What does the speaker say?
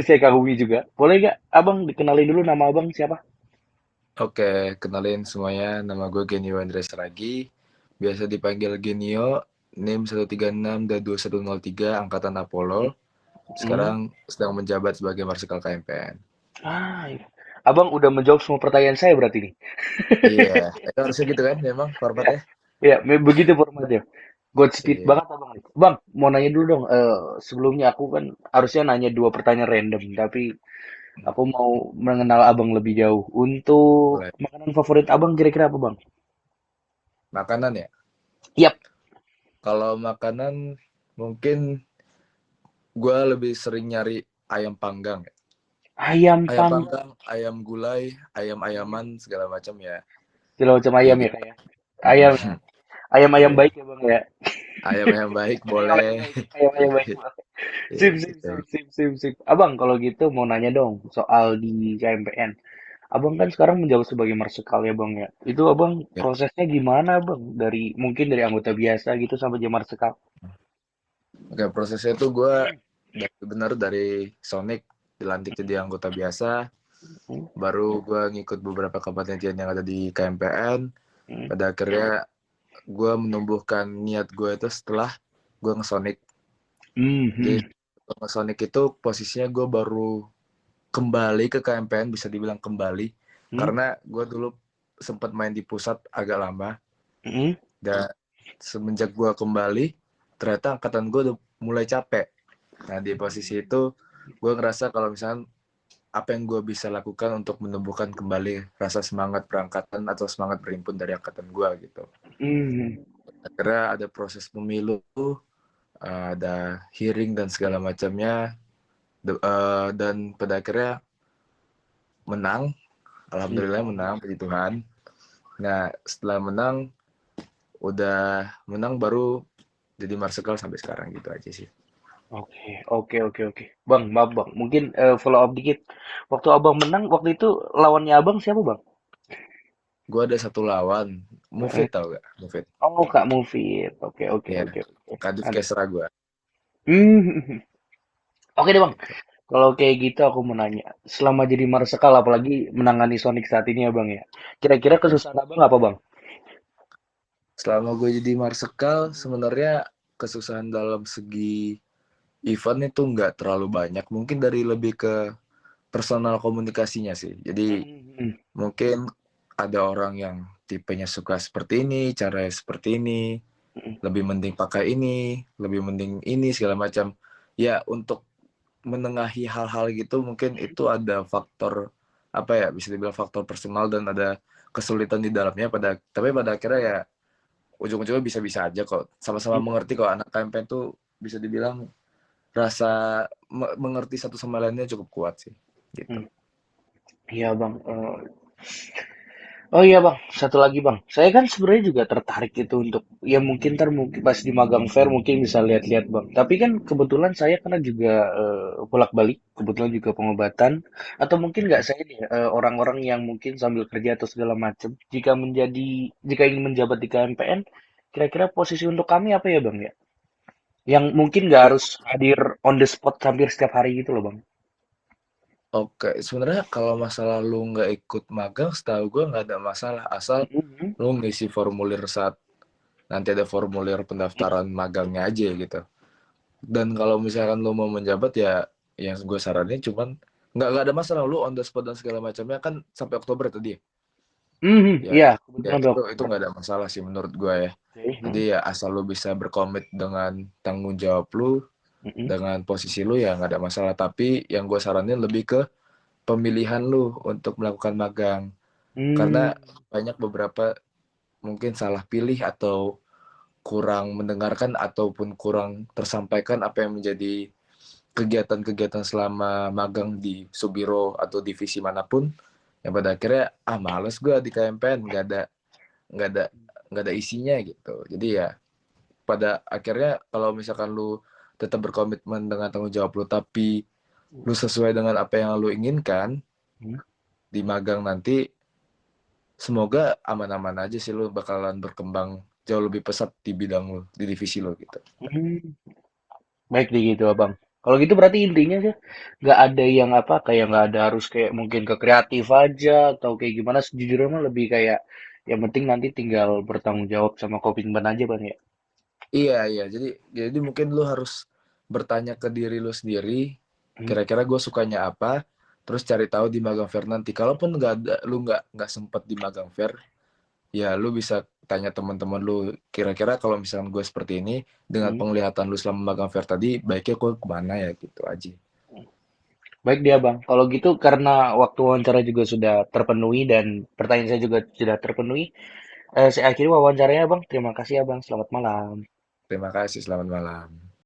Saya kagumi juga. Boleh nggak abang dikenalin dulu nama abang siapa? Oke, kenalin semuanya. Nama gue Genio Andres Ragi. Biasa dipanggil Genio. NIM 136-2103 Angkatan Apollo. Hmm. Sekarang sedang menjabat sebagai Marsikal KMPN. Iya. Abang udah menjawab semua pertanyaan saya berarti nih. Iya, itu harusnya gitu kan memang Ya, formatnya. ya, begitu formatnya. Godspeed Iya. banget abang. Bang, mau nanya dulu dong. Sebelumnya aku kan harusnya nanya dua pertanyaan random, tapi aku mau mengenal abang lebih jauh. Untuk Boleh. makanan favorit abang kira-kira apa bang? Makanan ya. Yap, Kalau makanan mungkin gue lebih sering nyari ayam panggang ya. ayam Ayam pang, panggang, ayam gulai, ayam-ayaman segala macam ya. segala macam ayam Kayak ya gitu. kayak. Ayam, ayam Iya. baik ya bang ya. Ayam-ayam baik Ayam boleh. baik, ayam baik bang. Iya Sip, sip, gitu. sip, sip, sip, sip. Abang, kalau gitu mau nanya dong soal di KMPN. Abang kan sekarang menjabat sebagai marsekal ya bang ya. Itu abang Ya. prosesnya gimana bang? Dari mungkin dari anggota biasa gitu sampai jadi marsekal. Oke, prosesnya tuh gue benar dari Sonic dilantik jadi anggota biasa, Hmm, baru gue ngikut beberapa kepanitiaan yang ada di KMPN. hmm, Pada akhirnya gue menumbuhkan niat gue itu setelah gue nge-Sonic. Jadi hmm, nge-Sonic itu posisinya gue baru kembali ke KMPN, bisa dibilang kembali, hmm, karena gue dulu sempat main di pusat agak lama, hmm, dan semenjak gue kembali, ternyata angkatan gue udah mulai capek. Nah di posisi itu gue ngerasa kalau misalnya apa yang gue bisa lakukan untuk menumbuhkan kembali rasa semangat perangkatan atau semangat berhimpun dari angkatan gue gitu. hmm. Akhirnya ada proses pemilu, ada hearing dan segala macamnya, dan pada akhirnya menang. Alhamdulillah Hmm. menang, puji Tuhan. Nah setelah menang, udah menang baru jadi marsikal sampai sekarang gitu aja sih. Oke, oke, oke, oke. Bang, maaf bang. Mungkin follow up dikit. Waktu abang menang, waktu itu lawannya abang siapa bang? Gue ada satu lawan, Hmm. Mufid tau gak? Mufid. Oh, Kak Mufid. Oke, oke, Ya, oke, oke. Kadif Ada. Kesra gue. Hmm. Oke deh bang. Gitu. Kalau kayak gitu aku mau nanya, selama jadi marsekal apalagi menangani Sonic saat ini ya Bang ya. Kira-kira Oke. kesusahan Abang apa Bang? Selama gue jadi marsikal, sebenarnya kesusahan dalam segi event itu nggak terlalu banyak. Mungkin dari lebih ke personal komunikasinya sih. Jadi Hmm, mungkin ada orang yang tipenya suka seperti ini, caranya seperti ini, hmm, lebih mending pakai ini, lebih mending ini segala macam. Ya untuk menengahi hal-hal gitu mungkin itu ada faktor apa ya bisa dibilang faktor personal dan ada kesulitan di dalamnya tapi pada akhirnya ya ujung-ujungnya bisa-bisa aja kok sama-sama hmm, mengerti kok anak KMP tuh bisa dibilang rasa mengerti satu sama lainnya cukup kuat sih gitu. hmm. Iya Bang. Oh iya Bang, satu lagi Bang. Saya kan sebenarnya juga tertarik itu untuk ya mungkin ntar mungkin pas di magang fair mungkin bisa lihat-lihat Bang. Tapi kan kebetulan saya karena juga bolak-balik, kebetulan juga pengobatan atau mungkin nggak saya nih orang-orang yang mungkin sambil kerja atau segala macam. Jika ingin menjabat di KMPN, kira-kira posisi untuk kami apa ya Bang ya? Yang mungkin nggak harus hadir on the spot hampir setiap hari gitu loh Bang. Oke, sebenarnya kalau masalah lu nggak ikut magang setahu gue nggak ada masalah asal Mhm. lu ngisi formulir saat nanti ada formulir pendaftaran magangnya aja gitu. Dan kalau misalkan lu mau menjabat ya yang gue saranin cuman nggak ada masalah lu on the spot dan segala macamnya kan sampai Oktober tadi ya. Mhm, Ya, iya, ya kebetulan itu Oktober. nggak ada masalah sih menurut gue ya. Oke, Jadi mhm, ya asal lu bisa berkomit dengan tanggung jawab lu mhm. dengan posisi lu ya nggak ada masalah. Tapi yang gue saranin lebih ke pemilihan lu untuk melakukan magang karena Hmm, banyak beberapa mungkin salah pilih atau kurang mendengarkan ataupun kurang tersampaikan apa yang menjadi kegiatan-kegiatan selama magang di Subiro atau divisi manapun yang pada akhirnya males gue di KMPN nggak ada nggak ada isinya gitu jadi ya pada akhirnya kalau misalkan lu tetap berkomitmen dengan tanggung jawab lu tapi lu sesuai dengan apa yang lu inginkan mhm, di magang nanti semoga aman-aman aja sih lu bakalan berkembang jauh lebih pesat di bidang lu di divisi lu gitu. hmm. Baik deh gitu Abang. Kalau gitu berarti intinya sih nggak ada yang apa kayak nggak ada harus kayak mungkin ke kreatif aja atau kayak gimana. Sejujurnya mah lebih kayak yang penting nanti tinggal bertanggung jawab sama komitmen aja bang ya. Iya, iya. Jadi mungkin lu harus bertanya ke diri lu sendiri, Hmm, kira-kira gue sukanya apa, terus cari tahu di magang fair nanti. Kalaupun nggak ada, lu nggak sempet di magang fair, ya lu bisa tanya teman-teman lu, kira-kira kalau misalkan gue seperti ini, dengan hmm. penglihatan lu selama magang fair tadi, baiknya gue kemana ya gitu aja. Baik dia bang. Kalau gitu karena waktu wawancara juga sudah terpenuhi dan pertanyaan saya juga sudah terpenuhi, saya akhiri wawancaranya bang. Terima kasih ya bang. Selamat malam. Terima kasih, selamat malam.